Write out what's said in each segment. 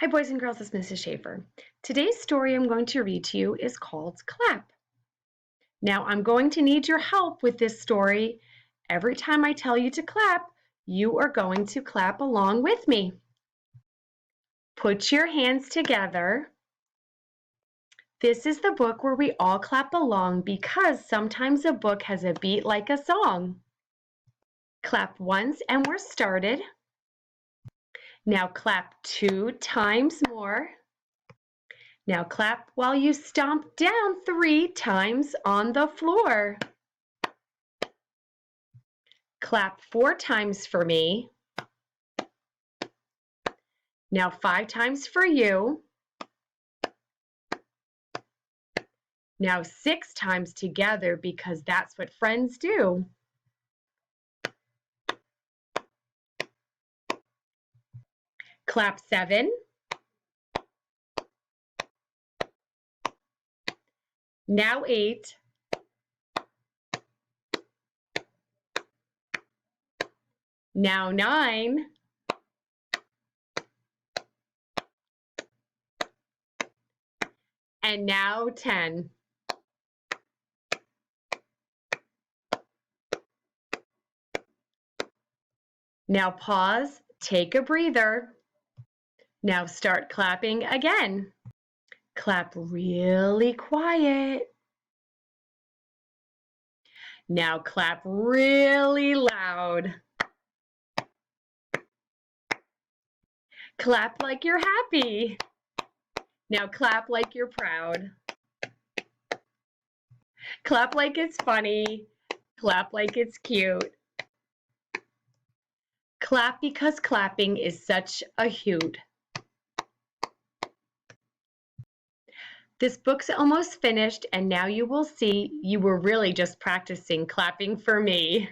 Hi, boys and girls, it's Mrs. Schaefer. Today's story I'm going to read to you is called Clap. Now, I'm going to need your help with this story. Every time I tell you to clap, you are going to clap along with me. Put your hands together. This is the book where we all clap along because sometimes a book has a beat like a song. Clap once and we're started. Now clap 2 times more. Now clap while you stomp down 3 times on the floor. Clap 4 times for me. Now 5 times for you. Now 6 times together because that's what friends do. Clap 7. Now 8. Now 9. And now 10. Now pause, take a breather. Now start clapping again. Clap really quiet. Now clap really loud. Clap like you're happy. Now clap like you're proud. Clap like it's funny. Clap like it's cute. Clap because clapping is such a hoot. This book's almost finished, and now you will see you were really just practicing clapping for me.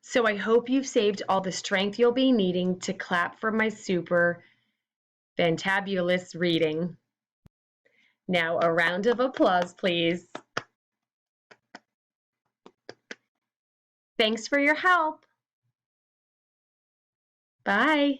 So I hope you've saved all the strength you'll be needing to clap for my super fantabulous reading. Now a round of applause, please. Thanks for your help. Bye.